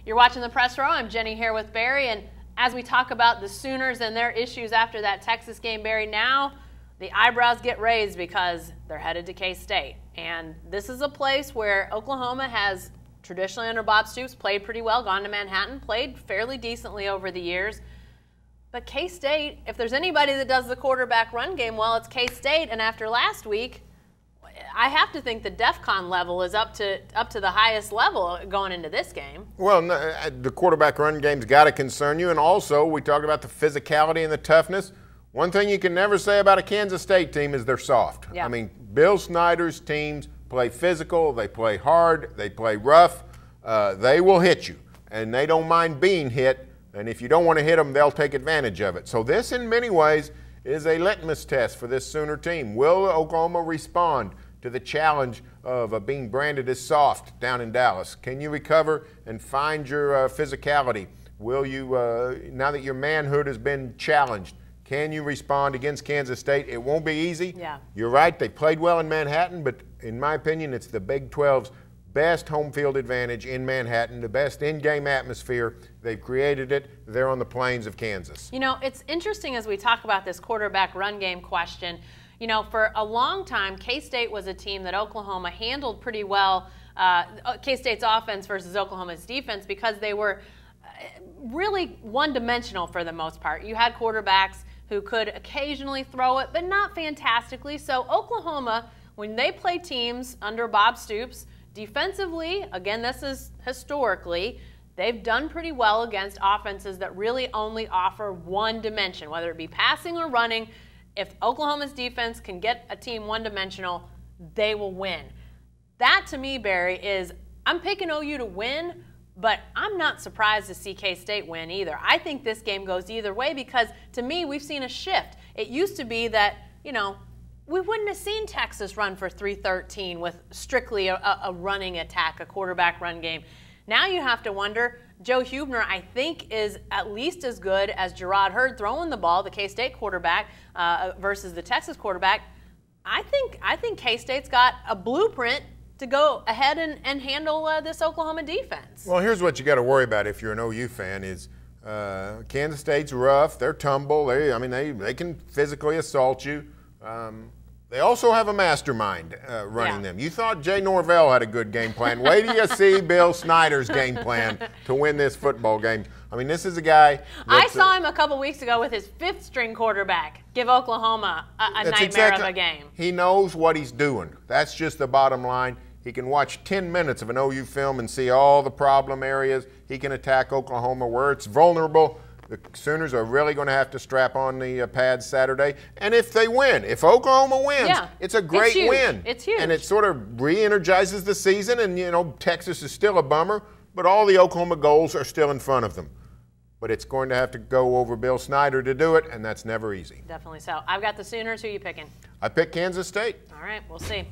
You're watching the Press Row. I'm Jenny here with Barry, and as we talk about the Sooners and their issues after that Texas game, Barry, now the eyebrows get raised because they're headed to K-State. And this is a place where Oklahoma has traditionally under Bob Stoops played pretty well, gone to Manhattan, played fairly decently over the years. But K-State, if there's anybody that does the quarterback run game well, it's K-State. And after last week, I have to think the DEFCON level is up to the highest level going into this game. Well, no, the quarterback run game's got to concern you. And also, we talked about the physicality and the toughness. One thing you can never say about a Kansas State team is they're soft. Yeah. I mean, Bill Snyder's teams play physical, they play hard, they play rough. They will hit you, and they don't mind being hit. And if you don't want to hit them, they'll take advantage of it. So this, in many ways, is a litmus test for this Sooner team. Will Oklahoma respond to the challenge of being branded as soft down in Dallas? Can you recover and find your physicality? Will you, now that your manhood has been challenged, can you respond against Kansas State? It won't be easy. Yeah. You're right, they played well in Manhattan, but in my opinion, it's the Big 12's best home field advantage in Manhattan, the best in-game atmosphere. They've created it. They're on the plains of Kansas. You know, it's interesting as we talk about this quarterback run game question. You know, for a long time, K-State was a team that Oklahoma handled pretty well, K-State's offense versus Oklahoma's defense, because they were really one-dimensional for the most part. You had quarterbacks who could occasionally throw it, but not fantastically. So Oklahoma, when they play teams under Bob Stoops, defensively, again, this is historically, they've done pretty well against offenses that really only offer one dimension, whether it be passing or running. If Oklahoma's defense can get a team one-dimensional, they will win. That, to me, Barry, is I'm picking OU to win, but I'm not surprised to see K-State win either. I think this game goes either way because, to me, we've seen a shift. It used to be that, you know, we wouldn't have seen Texas run for 313 with strictly a running attack, a quarterback run game. Now you have to wonder, Joe Huebner, I think, is at least as good as Gerard Hurd throwing the ball, the K-State quarterback, versus the Texas quarterback. I think K-State's got a blueprint to go ahead and handle this Oklahoma defense. Well, here's what you got to worry about if you're an OU fan is Kansas State's rough. They're tumble. They can physically assault you. They also have a mastermind running them. You thought Jay Norvell had a good game plan. Wait till you see Bill Snyder's game plan to win this football game. I mean, this is a guy. I saw him a couple weeks ago with his fifth-string quarterback give Oklahoma a nightmare of a game. He knows what he's doing. That's just the bottom line. He can watch 10 minutes of an OU film and see all the problem areas. He can attack Oklahoma where it's vulnerable. The Sooners are really going to have to strap on the pads Saturday. And if they win, if Oklahoma wins, it's a great win. It's huge. And it sort of re-energizes the season. And, you know, Texas is still a bummer, but all the Oklahoma goals are still in front of them. But it's going to have to go over Bill Snyder to do it, and that's never easy. Definitely so. I've got the Sooners. Who are you picking? I pick Kansas State. All right, we'll see.